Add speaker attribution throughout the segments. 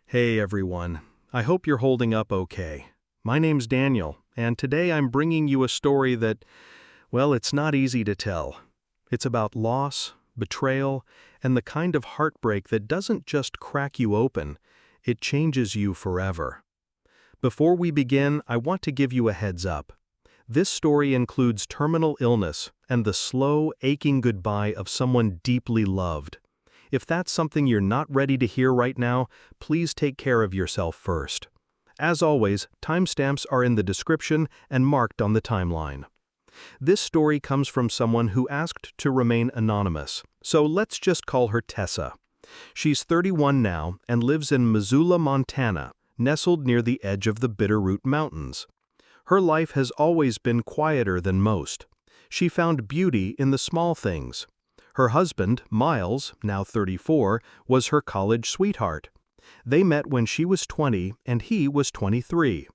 Speaker 1: Hey everyone, I hope you're holding up okay. My name's Daniel, and today I'm bringing you a story that, well, it's not easy to tell. It's about loss, betrayal, and the kind of heartbreak that doesn't just crack you open, it changes you forever. Before we begin, I want to give you a heads up. This story includes terminal illness and the slow, aching goodbye of someone deeply loved. If that's something you're not ready to hear right now, please take care of yourself first. As always, timestamps are in the description and marked on the timeline. This story comes from someone who asked to remain anonymous, so let's just call her Tessa. She's 31 now and lives in Missoula, Montana, nestled near the edge of the Bitterroot Mountains. Her life has always been quieter than most. She found beauty in the small things. Her husband, Miles, now 34, was her college sweetheart. They met when she was 20 and he was 23.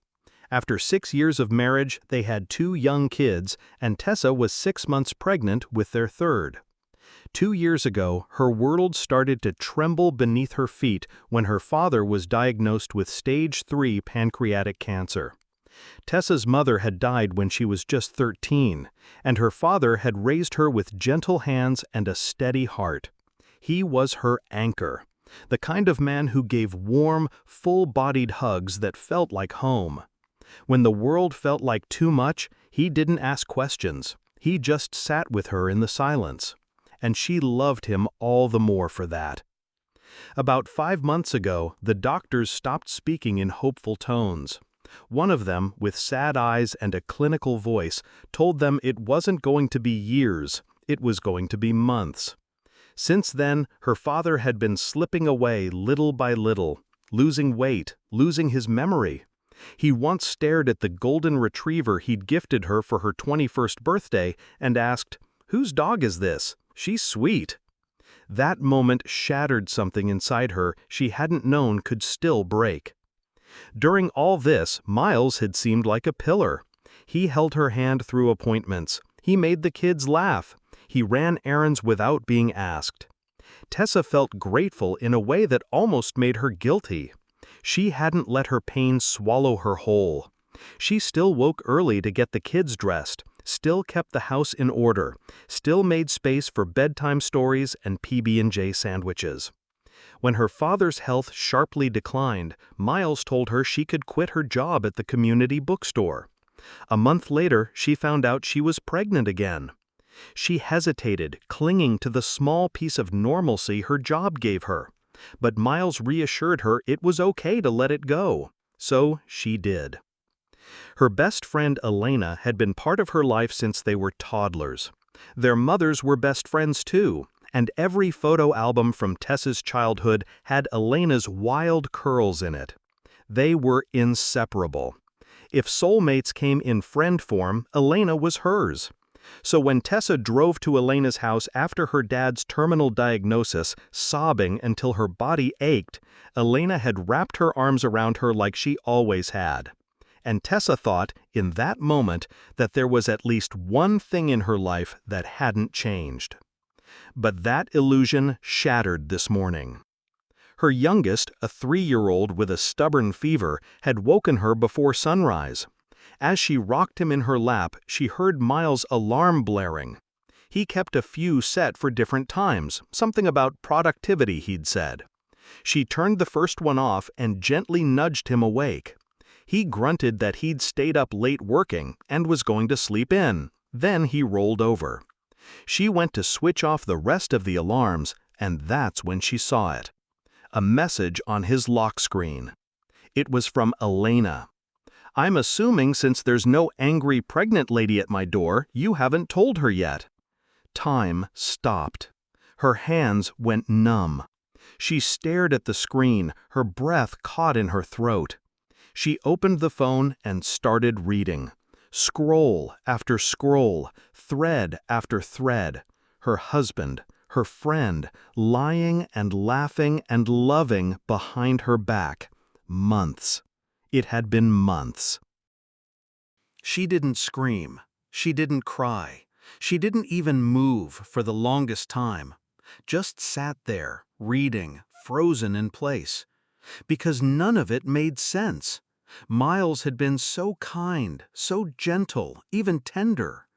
Speaker 1: After 6 years of marriage, they had 2 young kids, and Tessa was 6 months pregnant with their third. 2 years ago, her world started to tremble beneath her feet when her father was diagnosed with stage 3 pancreatic cancer. Tessa's mother had died when she was just 13, and her father had raised her with gentle hands and a steady heart. He was her anchor, the kind of man who gave warm, full-bodied hugs that felt like home. When the world felt like too much, he didn't ask questions. He just sat with her in the silence. And she loved him all the more for that. About 5 months ago, the doctors stopped speaking in hopeful tones. One of them, with sad eyes and a clinical voice, told them it wasn't going to be years, it was going to be months. Since then, her father had been slipping away little by little, losing weight, losing his memory. He once stared at the golden retriever he'd gifted her for her 21st birthday and asked, "Whose dog is this? She's sweet." That moment shattered something inside her she hadn't known could still break. During all this, Miles had seemed like a pillar. He held her hand through appointments. He made the kids laugh. He ran errands without being asked. Tessa felt grateful in a way that almost made her guilty. She hadn't let her pain swallow her whole. She still woke early to get the kids dressed, still kept the house in order, still made space for bedtime stories and PB&J sandwiches. When her father's health sharply declined, Miles told her she could quit her job at the community bookstore. A month later, she found out she was pregnant again. She hesitated, clinging to the small piece of normalcy her job gave her. But Miles reassured her it was okay to let it go. So she did. Her best friend Elena had been part of her life since they were toddlers. Their mothers were best friends too, and every photo album from Tessa's childhood had Elena's wild curls in it. They were inseparable. If soulmates came in friend form, Elena was hers. So when Tessa drove to Elena's house after her dad's terminal diagnosis, sobbing until her body ached, Elena had wrapped her arms around her like she always had. And Tessa thought, in that moment, that there was at least one thing in her life that hadn't changed. But that illusion shattered this morning. Her youngest, a 3-year-old with a stubborn fever, had woken her before sunrise. As she rocked him in her lap, she heard Miles' alarm blaring. He kept a few set for different times, something about productivity, he'd said. She turned the first one off and gently nudged him awake. He grunted that he'd stayed up late working and was going to sleep in. Then he rolled over. She went to switch off the rest of the alarms, and that's when she saw it. A message on his lock screen. It was from Elena. "I'm assuming since there's no angry pregnant lady at my door, you haven't told her yet." Time stopped. Her hands went numb. She stared at the screen, her breath caught in her throat. She opened the phone and started reading. Scroll after scroll, thread after thread. Her husband, her friend, lying and laughing and loving behind her back. Months. It had been months. She didn't scream. She didn't cry. She didn't even move for the longest time. Just sat there, reading, frozen in place. because none of it made sense. Miles had been so kind, so gentle, even tender.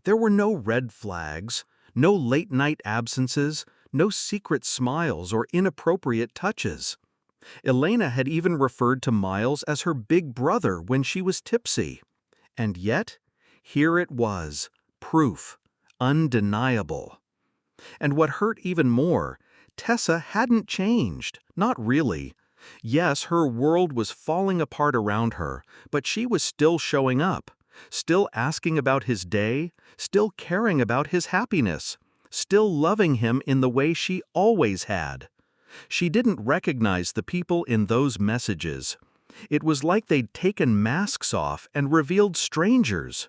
Speaker 1: There were no red flags, no late-night absences, no secret smiles or inappropriate touches. Elena had even referred to Miles as her big brother when she was tipsy. And yet, here it was, proof, undeniable. And what hurt even more, Tessa hadn't changed, not really. Yes, her world was falling apart around her, but she was still showing up, still asking about his day, still caring about his happiness, still loving him in the way she always had. She didn't recognize the people in those messages. It was like they'd taken masks off and revealed strangers.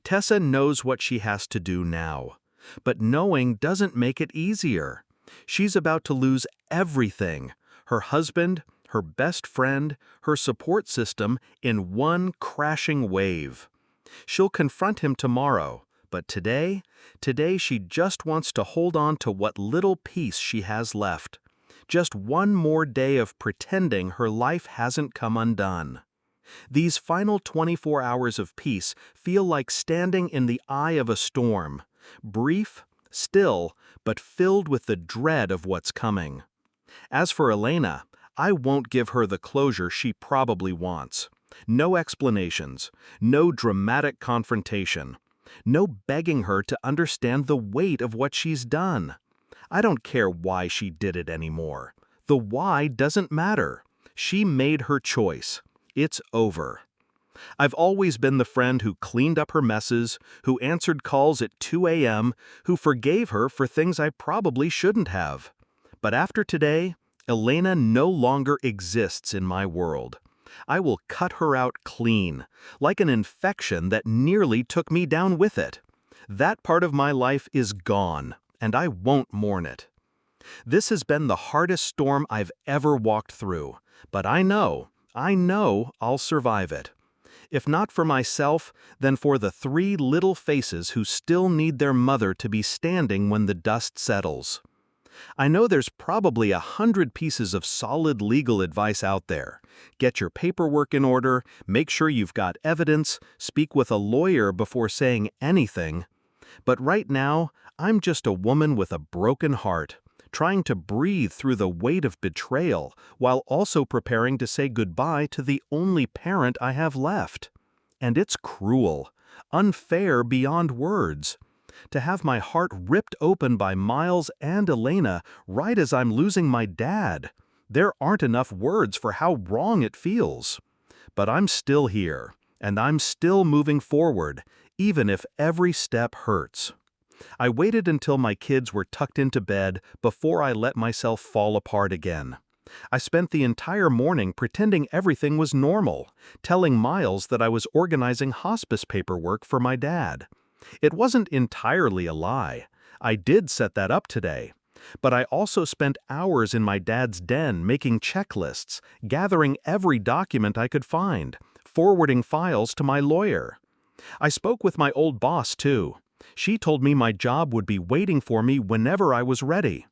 Speaker 1: Tessa knows what she has to do now, but knowing doesn't make it easier. She's about to lose everything: her husband, her best friend, her support system in one crashing wave. She'll confront him tomorrow, but today she just wants to hold on to what little peace she has left. Just one more day of pretending her life hasn't come undone. These final 24 hours of peace feel like standing in the eye of a storm, brief, still, but filled with the dread of what's coming. As for Elena, I won't give her the closure she probably wants. No explanations, no dramatic confrontation, no begging her to understand the weight of what she's done. I don't care why she did it anymore. The why doesn't matter. She made her choice. It's over. I've always been the friend who cleaned up her messes, who answered calls at 2 a.m., who forgave her for things I probably shouldn't have. But after today, Elena no longer exists in my world. I will cut her out clean, like an infection that nearly took me down with it. That part of my life is gone, and I won't mourn it. This has been the hardest storm I've ever walked through, but I know I'll survive it. If not for myself, then for the 3 little faces who still need their mother to be standing when the dust settles. I know there's probably 100 pieces of solid legal advice out there. Get your paperwork in order, make sure you've got evidence, speak with a lawyer before saying anything. But right now, I'm just a woman with a broken heart, trying to breathe through the weight of betrayal while also preparing to say goodbye to the only parent I have left. And it's cruel, unfair beyond words. To have my heart ripped open by Miles and Elena right as I'm losing my dad. There aren't enough words for how wrong it feels. But I'm still here, and I'm still moving forward, even if every step hurts. I waited until my kids were tucked into bed before I let myself fall apart again. I spent the entire morning pretending everything was normal, telling Miles that I was organizing hospice paperwork for my dad. It wasn't entirely a lie. I did set that up today. But I also spent hours in my dad's den making checklists, gathering every document I could find, forwarding files to my lawyer. I spoke with my old boss, too. She told me my job would be waiting for me whenever I was ready.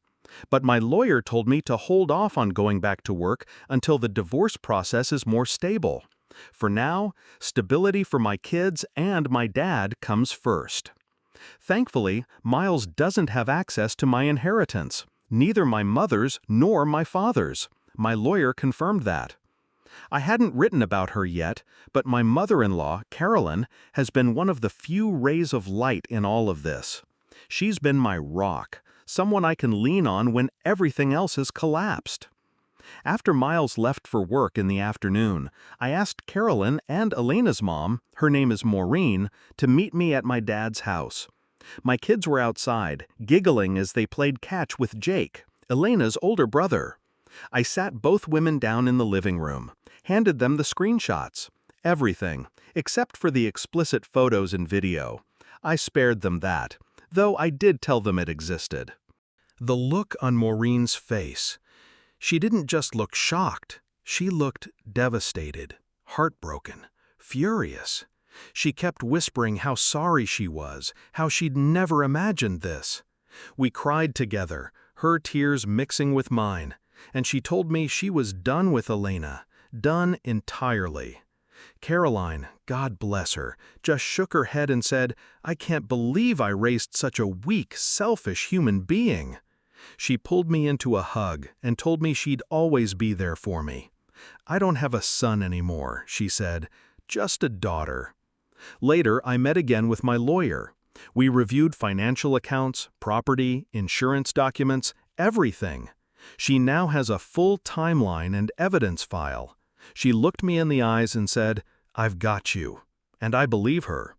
Speaker 1: But my lawyer told me to hold off on going back to work until the divorce process is more stable. For now, stability for my kids and my dad comes first. Thankfully, Miles doesn't have access to my inheritance, neither my mother's nor my father's. My lawyer confirmed that. I hadn't written about her yet, but my mother-in-law, Carolyn, has been one of the few rays of light in all of this. She's been my rock, someone I can lean on when everything else has collapsed. After Miles left for work in the afternoon, I asked Carolyn and Elena's mom, her name is Maureen, to meet me at my dad's house. My kids were outside, giggling as they played catch with Jake, Elena's older brother. I sat both women down in the living room, handed them the screenshots, everything, except for the explicit photos and video. I spared them that, though I did tell them it existed. The look on Maureen's face. She didn't just look shocked, she looked devastated, heartbroken, furious. She kept whispering how sorry she was, how she'd never imagined this. We cried together, her tears mixing with mine. and she told me she was done with Elena, done entirely. Caroline, God bless her, just shook her head and said, "I can't believe I raised such a weak, selfish human being." She pulled me into a hug and told me she'd always be there for me. "I don't have a son anymore," she said, "just a daughter." Later, I met again with my lawyer. We reviewed financial accounts, property, insurance documents, everything. She now has a full timeline and evidence file. She looked me in the eyes and said, "I've got you." And I believe her.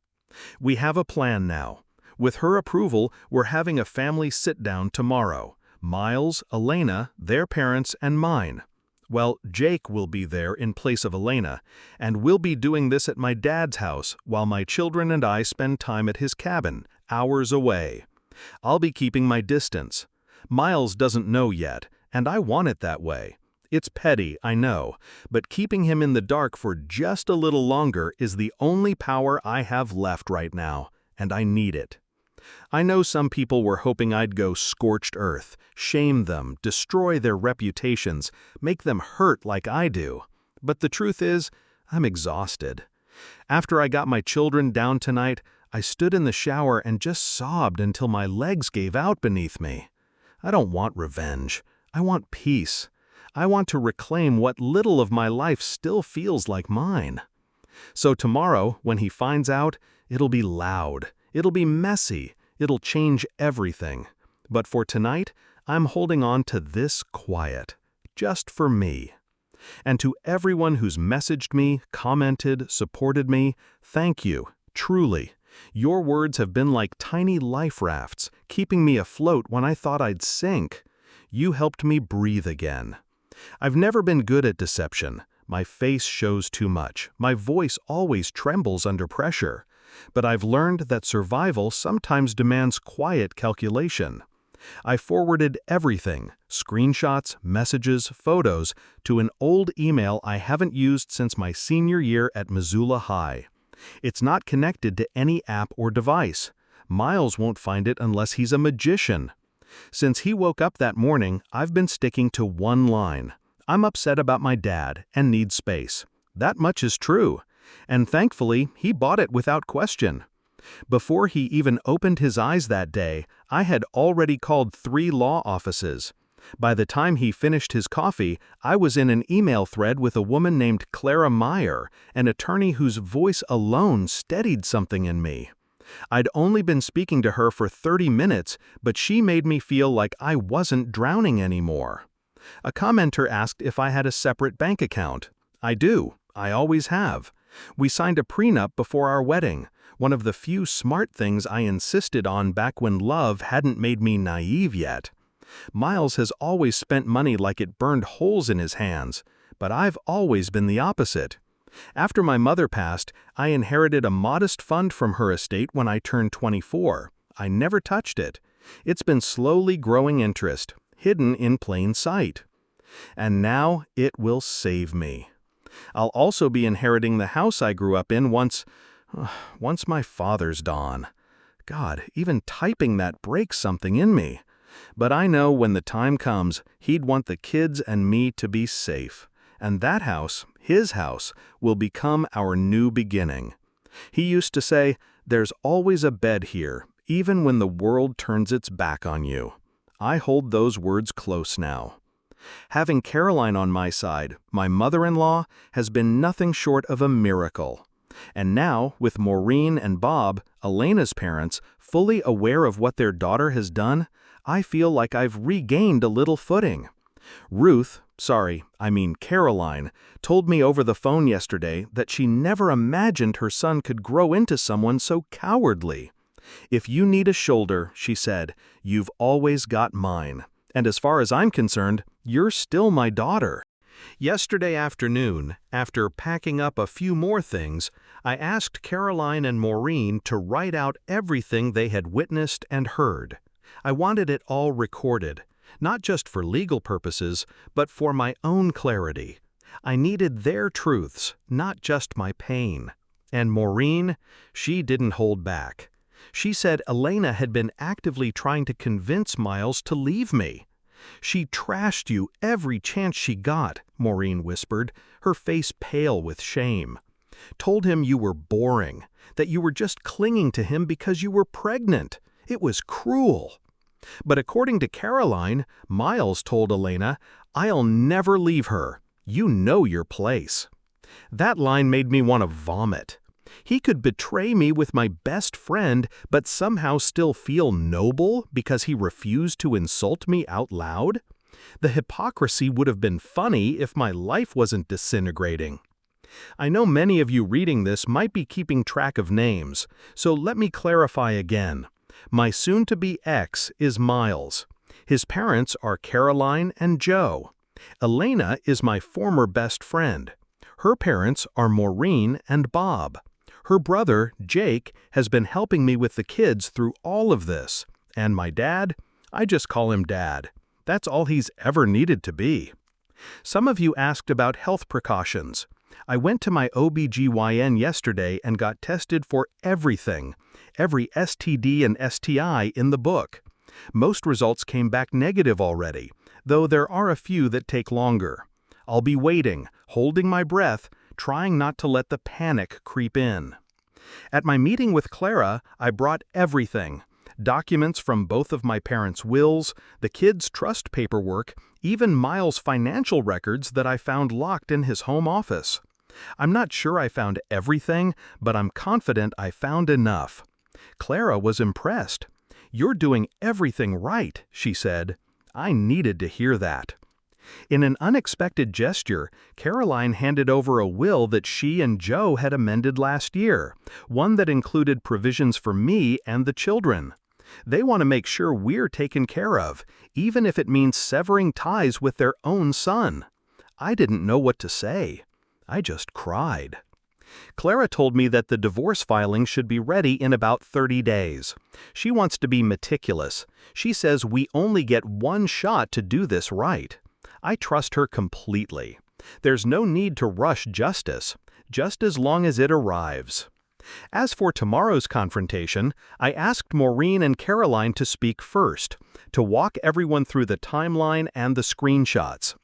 Speaker 1: We have a plan now. With her approval, we're having a family sit-down tomorrow. Miles, Elena, their parents, and mine. Well, Jake will be there in place of Elena, and we'll be doing this at my dad's house while my children and I spend time at his cabin, hours away. I'll be keeping my distance. Miles doesn't know yet, and I want it that way. It's petty, I know, but keeping him in the dark for just a little longer is the only power I have left right now, and I need it. I know some people were hoping I'd go scorched earth, shame them, destroy their reputations, make them hurt like I do. But the truth is, I'm exhausted. After I got my children down tonight, I stood in the shower and just sobbed until my legs gave out beneath me. I don't want revenge. I want peace. I want to reclaim what little of my life still feels like mine. So tomorrow, when he finds out, it'll be loud. It'll be messy. It'll change everything. But for tonight, I'm holding on to this quiet, just for me. And to everyone who's messaged me, commented, supported me, thank you, truly. Your words have been like tiny life rafts, keeping me afloat when I thought I'd sink. You helped me breathe again. I've never been good at deception. My face shows too much. My voice always trembles under pressure. But I've learned that survival sometimes demands quiet calculation. I forwarded everything, screenshots, messages, photos, to an old email I haven't used since my senior year at Missoula High. It's not connected to any app or device. Miles won't find it unless he's a magician. Since he woke up that morning, I've been sticking to one line. I'm upset about my dad and need space. That much is true. And thankfully, he bought it without question. Before he even opened his eyes that day, I had already called 3 law offices. By the time he finished his coffee, I was in an email thread with a woman named Clara Meyer, an attorney whose voice alone steadied something in me. I'd only been speaking to her for 30 minutes, but she made me feel like I wasn't drowning anymore. A commenter asked if I had a separate bank account. I do. I always have. We signed a prenup before our wedding, one of the few smart things I insisted on back when love hadn't made me naive yet. Miles has always spent money like it burned holes in his hands, but I've always been the opposite. After my mother passed, I inherited a modest fund from her estate when I turned 24. I never touched it. It's been slowly growing interest, hidden in plain sight. And now it will save me. I'll also be inheriting the house I grew up in once my father's gone. God, even typing that breaks something in me. But I know when the time comes, he'd want the kids and me to be safe. And that house, his house, will become our new beginning. He used to say, "There's always a bed here, even when the world turns its back on you." I hold those words close now. Having Caroline on my side, my mother-in-law, has been nothing short of a miracle. And now, with Maureen and Bob, Elena's parents, fully aware of what their daughter has done, I feel like I've regained a little footing. Caroline, told me over the phone yesterday that she never imagined her son could grow into someone so cowardly. "If you need a shoulder," she said, "you've always got mine. And as far as I'm concerned, you're still my daughter." Yesterday afternoon, after packing up a few more things, I asked Caroline and Maureen to write out everything they had witnessed and heard. I wanted it all recorded, not just for legal purposes, but for my own clarity. I needed their truths, not just my pain. And Maureen, she didn't hold back. She said Elena had been actively trying to convince Miles to leave me. "She trashed you every chance she got," Maureen whispered, her face pale with shame. "Told him you were boring, that you were just clinging to him because you were pregnant. It was cruel." But according to Caroline, Miles told Elena, "I'll never leave her. You know your place." That line made me want to vomit. He could betray me with my best friend, but somehow still feel noble because he refused to insult me out loud? The hypocrisy would have been funny if my life wasn't disintegrating. I know many of you reading this might be keeping track of names, so let me clarify again. My soon-to-be ex is Miles. His parents are Caroline and Joe. Elena is my former best friend. Her parents are Maureen and Bob. Her brother, Jake, has been helping me with the kids through all of this. And my dad? I just call him Dad. That's all he's ever needed to be. Some of you asked about health precautions. I went to my OBGYN yesterday and got tested for everything, every STD and STI in the book. Most results came back negative already, though there are a few that take longer. I'll be waiting, holding my breath, trying not to let the panic creep in. At my meeting with Clara, I brought everything. Documents from both of my parents' wills, the kids' trust paperwork, even Miles' financial records that I found locked in his home office. I'm not sure I found everything, but I'm confident I found enough. Clara was impressed. "You're doing everything right," she said. I needed to hear that. In an unexpected gesture, Caroline handed over a will that she and Joe had amended last year, one that included provisions for me and the children. They want to make sure we're taken care of, even if it means severing ties with their own son. I didn't know what to say. I just cried. Clara told me that the divorce filing should be ready in about 30 days. She wants to be meticulous. She says we only get one shot to do this right. I trust her completely. There's no need to rush justice, just as long as it arrives. As for tomorrow's confrontation, I asked Maureen and Caroline to speak first, to walk everyone through the timeline and the screenshots.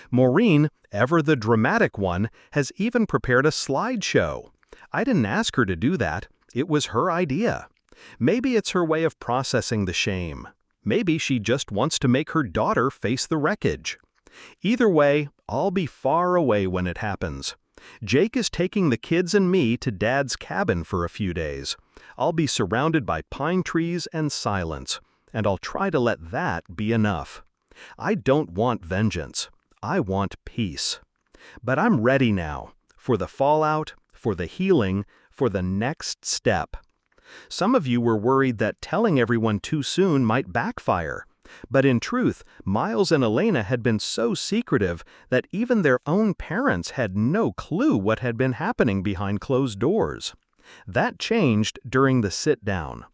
Speaker 1: Maureen, ever the dramatic one, has even prepared a slideshow. I didn't ask her to do that. It was her idea. Maybe it's her way of processing the shame. Maybe she just wants to make her daughter face the wreckage. Either way, I'll be far away when it happens. Jake is taking the kids and me to Dad's cabin for a few days. I'll be surrounded by pine trees and silence, and I'll try to let that be enough. I don't want vengeance. I want peace. But I'm ready now, for the fallout, for the healing, for the next step. Some of you were worried that telling everyone too soon might backfire. But in truth, Miles and Elena had been so secretive that even their own parents had no clue what had been happening behind closed doors. That changed during the sit-down.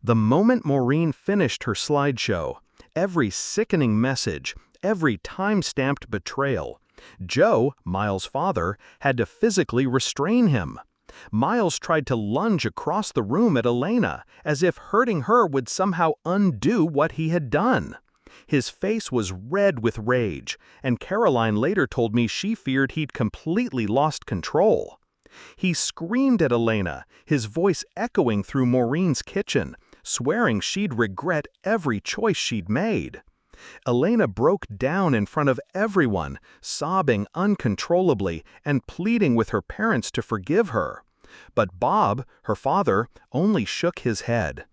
Speaker 1: The moment Maureen finished her slideshow, every sickening message, every time-stamped betrayal, Joe, Miles' father, had to physically restrain him. Miles tried to lunge across the room at Elena, as if hurting her would somehow undo what he had done. His face was red with rage, and Caroline later told me she feared he'd completely lost control. He screamed at Elena, his voice echoing through Maureen's kitchen, swearing she'd regret every choice she'd made. Elena broke down in front of everyone, sobbing uncontrollably and pleading with her parents to forgive her. But Bob, her father, only shook his head.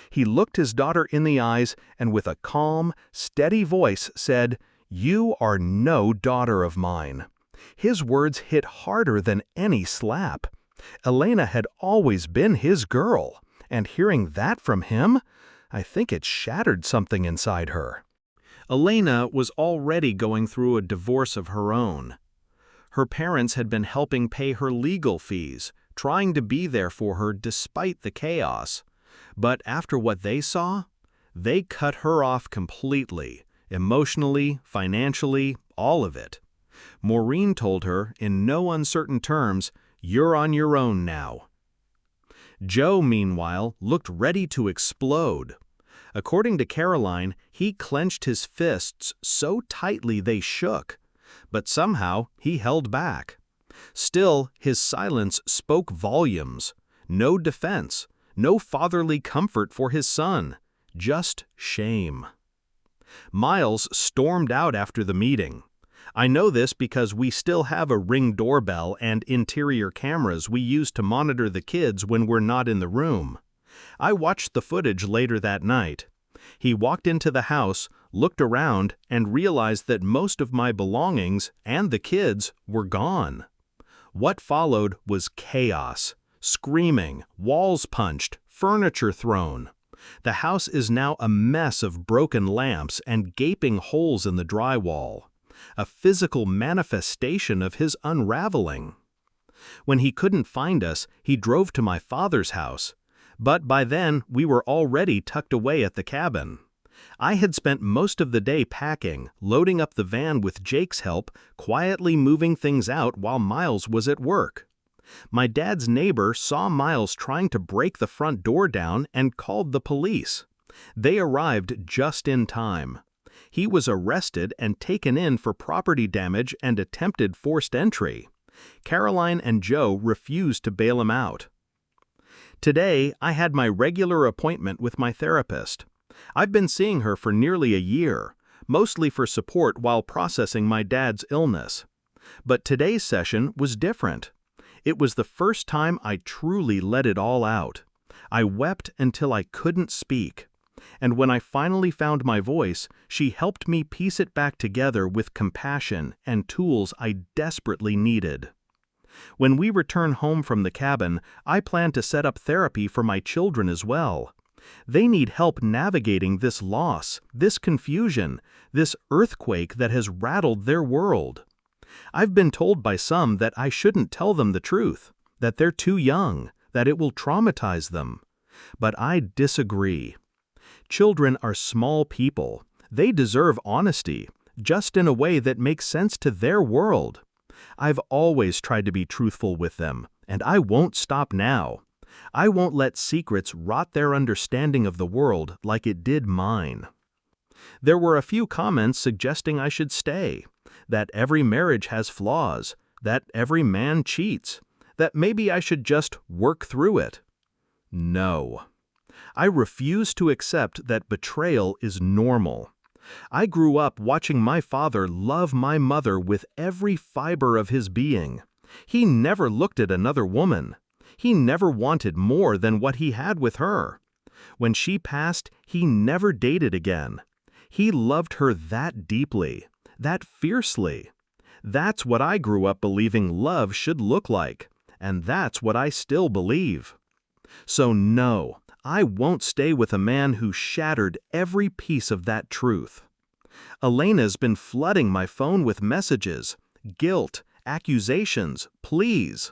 Speaker 1: He looked his daughter in the eyes and with a calm, steady voice said, "You are no daughter of mine." His words hit harder than any slap. Elena had always been his girl, and hearing that from him, I think it shattered something inside her. Elena was already going through a divorce of her own. Her parents had been helping pay her legal fees, trying to be there for her despite the chaos. But after what they saw, they cut her off completely, emotionally, financially, all of it. Maureen told her, in no uncertain terms, "You're on your own now." Joe, meanwhile, looked ready to explode. According to Caroline, he clenched his fists so tightly they shook, but somehow he held back. Still, his silence spoke volumes. No defense, no fatherly comfort for his son, just shame. Miles stormed out after the meeting. I know this because we still have a Ring doorbell and interior cameras we use to monitor the kids when we're not in the room. I watched the footage later that night. He walked into the house, looked around, and realized that most of my belongings and the kids were gone. What followed was chaos. Screaming, walls punched, furniture thrown. The house is now a mess of broken lamps and gaping holes in the drywall, a physical manifestation of his unraveling. When he couldn't find us, he drove to my father's house, but by then we were already tucked away at the cabin. I had spent most of the day packing, loading up the van with Jake's help, quietly moving things out while Miles was at work. My dad's neighbor saw Miles trying to break the front door down and called the police. They arrived just in time. He was arrested and taken in for property damage and attempted forced entry. Caroline and Joe refused to bail him out. Today, I had my regular appointment with my therapist. I've been seeing her for nearly a year, mostly for support while processing my dad's illness. But today's session was different. It was the first time I truly let it all out. I wept until I couldn't speak. And when I finally found my voice, she helped me piece it back together with compassion and tools I desperately needed. When we return home from the cabin, I plan to set up therapy for my children as well. They need help navigating this loss, this confusion, this earthquake that has rattled their world. I've been told by some that I shouldn't tell them the truth, that they're too young, that it will traumatize them. But I disagree. Children are small people. They deserve honesty, just in a way that makes sense to their world. I've always tried to be truthful with them, and I won't stop now. I won't let secrets rot their understanding of the world like it did mine. There were a few comments suggesting I should stay, that every marriage has flaws, that every man cheats, that maybe I should just work through it. No. I refuse to accept that betrayal is normal. I grew up watching my father love my mother with every fiber of his being. He never looked at another woman. He never wanted more than what he had with her. When she passed, he never dated again. He loved her that deeply, that fiercely. That's what I grew up believing love should look like, and that's what I still believe. So no, I won't stay with a man who shattered every piece of that truth. Elena's been flooding my phone with messages, guilt, accusations, pleas.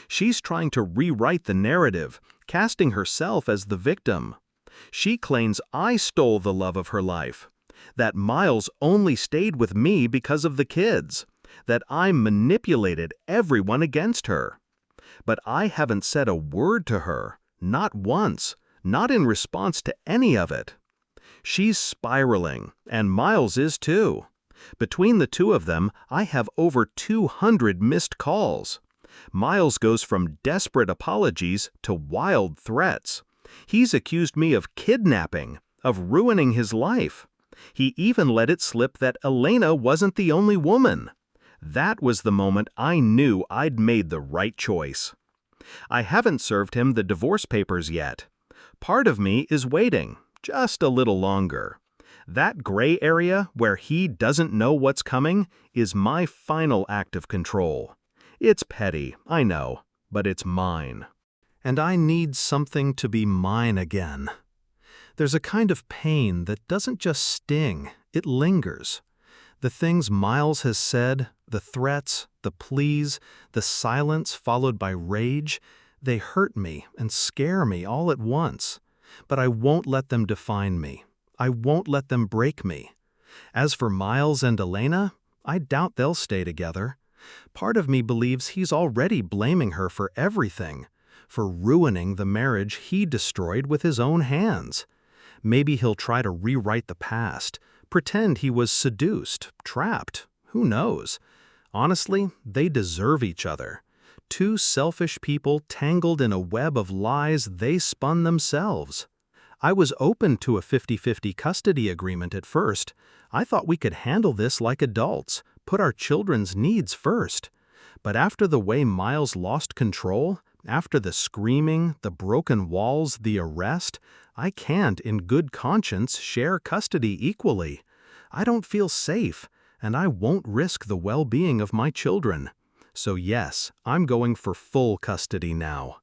Speaker 1: She's trying to rewrite the narrative, casting herself as the victim. She claims I stole the love of her life, that Miles only stayed with me because of the kids, that I manipulated everyone against her. But I haven't said a word to her, not once, not in response to any of it. She's spiraling, and Miles is too. Between the two of them, I have over 200 missed calls. Miles goes from desperate apologies to wild threats. He's accused me of kidnapping, of ruining his life. He even let it slip that Elena wasn't the only woman. That was the moment I knew I'd made the right choice. I haven't served him the divorce papers yet. Part of me is waiting, just a little longer. That gray area where he doesn't know what's coming is my final act of control. It's petty, I know, but it's mine. And I need something to be mine again. There's a kind of pain that doesn't just sting, it lingers. The things Miles has said, the threats, the pleas, the silence followed by rage, they hurt me and scare me all at once. But I won't let them define me. I won't let them break me. As for Miles and Elena, I doubt they'll stay together. Part of me believes he's already blaming her for everything, for ruining the marriage he destroyed with his own hands. Maybe he'll try to rewrite the past, pretend he was seduced, trapped. Who knows? Honestly, they deserve each other. Two selfish people tangled in a web of lies they spun themselves. I was open to a 50-50 custody agreement at first. I thought we could handle this like adults, put our children's needs first. But after the way Miles lost control, after the screaming, the broken walls, the arrest, I can't, in good conscience, share custody equally. I don't feel safe, and I won't risk the well-being of my children. So yes, I'm going for full custody now.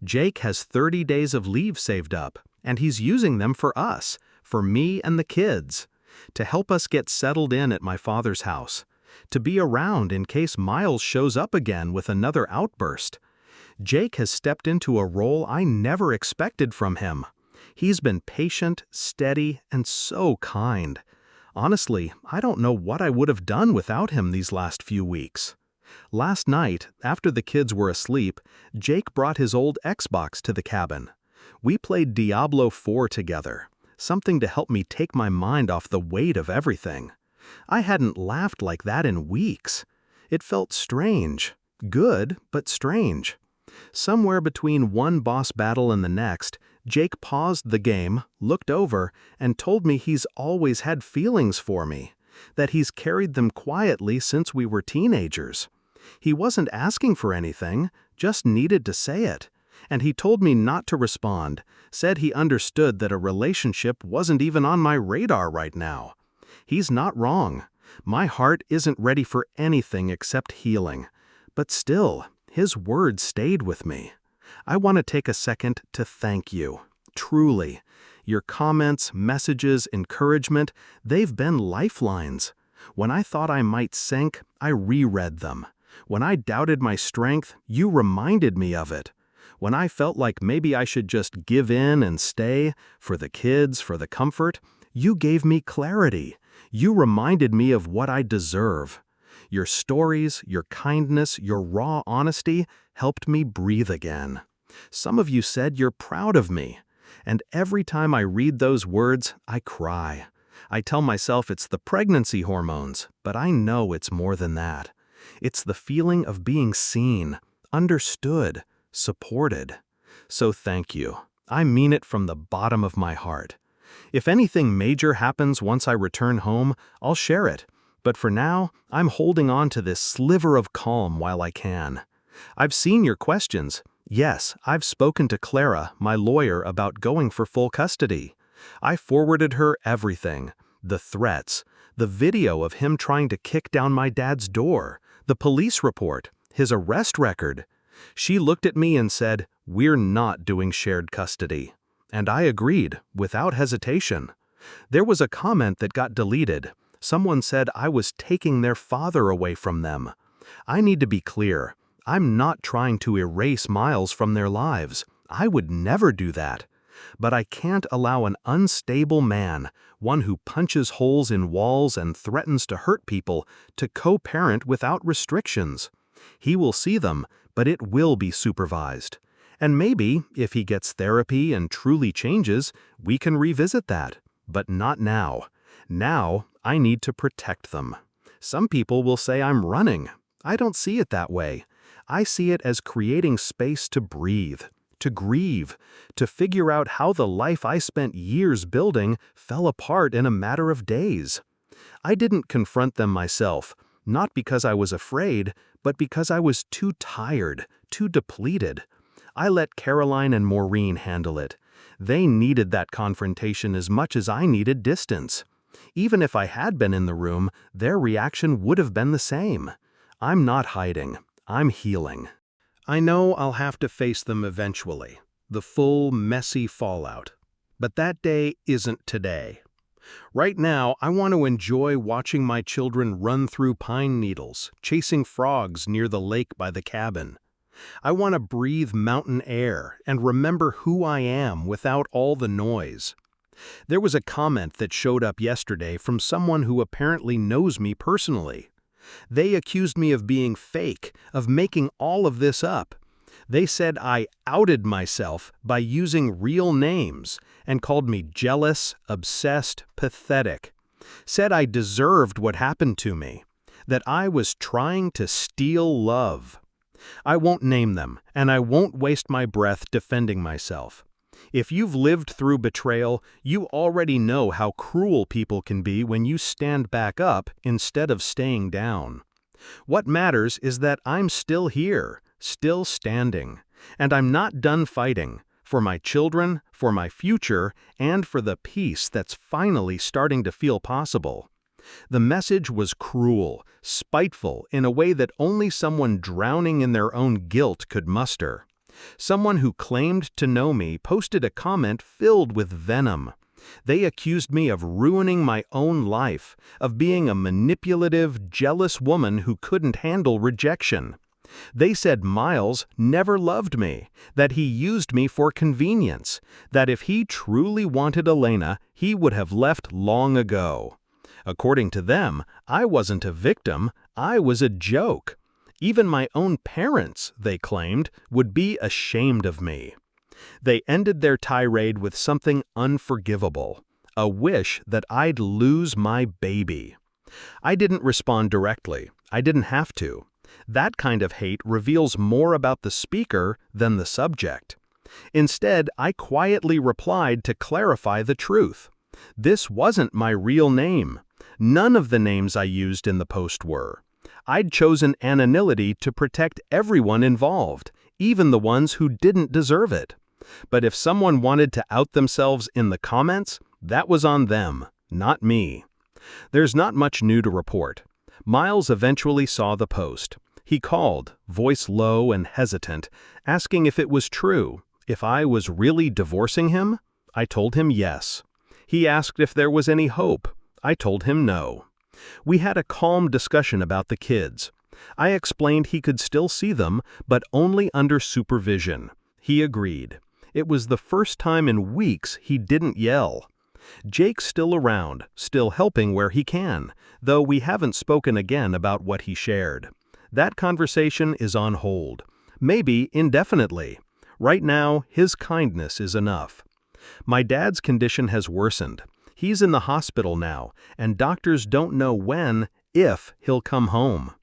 Speaker 1: Jake has 30 days of leave saved up, and he's using them for us, for me and the kids, to help us get settled in at my father's house, to be around in case Miles shows up again with another outburst. Jake has stepped into a role I never expected from him. He's been patient, steady, and so kind. Honestly, I don't know what I would have done without him these last few weeks. Last night, after the kids were asleep, Jake brought his old Xbox to the cabin. We played Diablo 4 together, something to help me take my mind off the weight of everything. I hadn't laughed like that in weeks. It felt strange. Good, but strange. Somewhere between one boss battle and the next, Jake paused the game, looked over, and told me he's always had feelings for me, that he's carried them quietly since we were teenagers. He wasn't asking for anything, just needed to say it. And he told me not to respond, said he understood that a relationship wasn't even on my radar right now. He's not wrong. My heart isn't ready for anything except healing. But still, his words stayed with me. I want to take a second to thank you. Truly. Your comments, messages, encouragement, they've been lifelines. When I thought I might sink, I reread them. When I doubted my strength, you reminded me of it. When I felt like maybe I should just give in and stay, for the kids, for the comfort, you gave me clarity. You reminded me of what I deserve. Your stories, your kindness, your raw honesty helped me breathe again. Some of you said you're proud of me. And every time I read those words, I cry. I tell myself it's the pregnancy hormones, but I know it's more than that. It's the feeling of being seen, understood, supported. So thank you. I mean it from the bottom of my heart. If anything major happens once I return home, I'll share it. But for now, I'm holding on to this sliver of calm while I can. I've seen your questions. Yes, I've spoken to Clara, my lawyer, about going for full custody. I forwarded her everything. The threats, the video of him trying to kick down my dad's door, the police report, his arrest record. She looked at me and said, "We're not doing shared custody." And I agreed, without hesitation. There was a comment that got deleted. Someone said I was taking their father away from them. I need to be clear. I'm not trying to erase Miles from their lives. I would never do that. But I can't allow an unstable man, one who punches holes in walls and threatens to hurt people, to co-parent without restrictions. He will see them, but it will be supervised. And maybe, if he gets therapy and truly changes, we can revisit that. But not now. Now, I need to protect them. Some people will say I'm running. I don't see it that way. I see it as creating space to breathe, to grieve, to figure out how the life I spent years building fell apart in a matter of days. I didn't confront them myself, not because I was afraid, but because I was too tired, too depleted. I let Caroline and Maureen handle it. They needed that confrontation as much as I needed distance. Even if I had been in the room, their reaction would have been the same. I'm not hiding. I'm healing. I know I'll have to face them eventually, the full, messy fallout. But that day isn't today. Right now, I want to enjoy watching my children run through pine needles, chasing frogs near the lake by the cabin. I want to breathe mountain air and remember who I am without all the noise. There was a comment that showed up yesterday from someone who apparently knows me personally. They accused me of being fake, of making all of this up. They said I outed myself by using real names and called me jealous, obsessed, pathetic. Said I deserved what happened to me, that I was trying to steal love. I won't name them, and I won't waste my breath defending myself. If you've lived through betrayal, you already know how cruel people can be when you stand back up instead of staying down. What matters is that I'm still here, still standing, and I'm not done fighting, for my children, for my future, and for the peace that's finally starting to feel possible. The message was cruel, spiteful in a way that only someone drowning in their own guilt could muster. Someone who claimed to know me posted a comment filled with venom. They accused me of ruining my own life, of being a manipulative, jealous woman who couldn't handle rejection. They said Miles never loved me, that he used me for convenience, that if he truly wanted Elena, he would have left long ago. According to them, I wasn't a victim, I was a joke. Even my own parents, they claimed, would be ashamed of me. They ended their tirade with something unforgivable, a wish that I'd lose my baby. I didn't respond directly. I didn't have to. That kind of hate reveals more about the speaker than the subject. Instead, I quietly replied to clarify the truth. This wasn't my real name. None of the names I used in the post were. I'd chosen anonymity to protect everyone involved, even the ones who didn't deserve it. But if someone wanted to out themselves in the comments, that was on them, not me. There's not much new to report. Miles eventually saw the post. He called, voice low and hesitant, asking if it was true, if I was really divorcing him. I told him yes. He asked if there was any hope. I told him no. We had a calm discussion about the kids. I explained he could still see them, but only under supervision. He agreed. It was the first time in weeks he didn't yell. Jake's still around, still helping where he can, though we haven't spoken again about what he shared. That conversation is on hold, maybe indefinitely. Right now, his kindness is enough. My dad's condition has worsened. He's in the hospital now, and doctors don't know when, if he'll come home.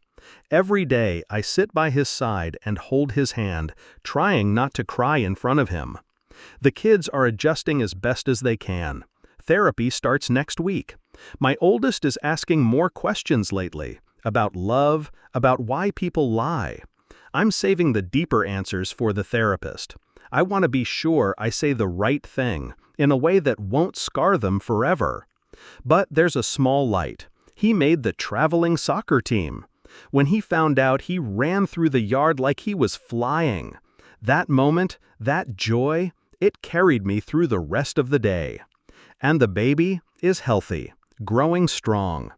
Speaker 1: Every day, I sit by his side and hold his hand, trying not to cry in front of him. The kids are adjusting as best as they can. Therapy starts next week. My oldest is asking more questions lately, about love, about why people lie. I'm saving the deeper answers for the therapist. I want to be sure I say the right thing, in a way that won't scar them forever. But there's a small light. He made the traveling soccer team. When he found out, he ran through the yard like he was flying. That moment, that joy, it carried me through the rest of the day. And the baby is healthy, growing strong.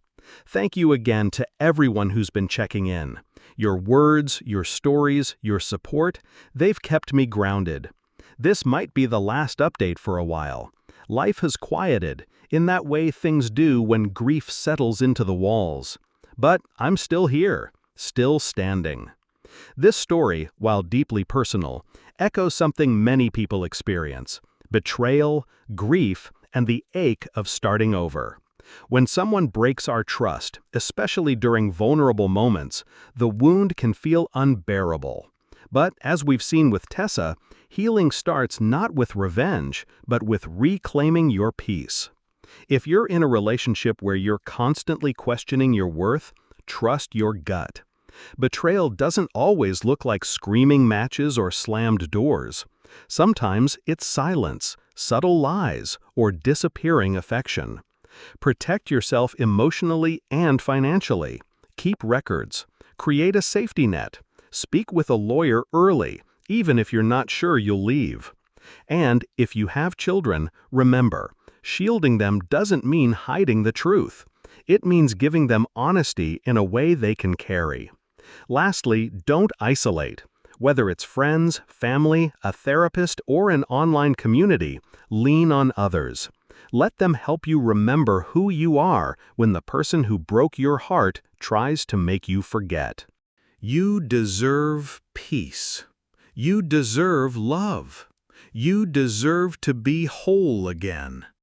Speaker 1: Thank you again to everyone who's been checking in. Your words, your stories, your support, they've kept me grounded. This might be the last update for a while. Life has quieted, in that way things do when grief settles into the walls. But I'm still here, still standing. This story, while deeply personal, echoes something many people experience: betrayal, grief, and the ache of starting over. When someone breaks our trust, especially during vulnerable moments, the wound can feel unbearable. But as we've seen with Tessa, healing starts not with revenge, but with reclaiming your peace. If you're in a relationship where you're constantly questioning your worth, trust your gut. Betrayal doesn't always look like screaming matches or slammed doors. Sometimes it's silence, subtle lies, or disappearing affection. Protect yourself emotionally and financially. Keep records. Create a safety net. Speak with a lawyer early, even if you're not sure you'll leave. And if you have children, remember, shielding them doesn't mean hiding the truth. It means giving them honesty in a way they can carry. Lastly, don't isolate. Whether it's friends, family, a therapist, or an online community, lean on others. Let them help you remember who you are when the person who broke your heart tries to make you forget. You deserve peace. You deserve love. You deserve to be whole again.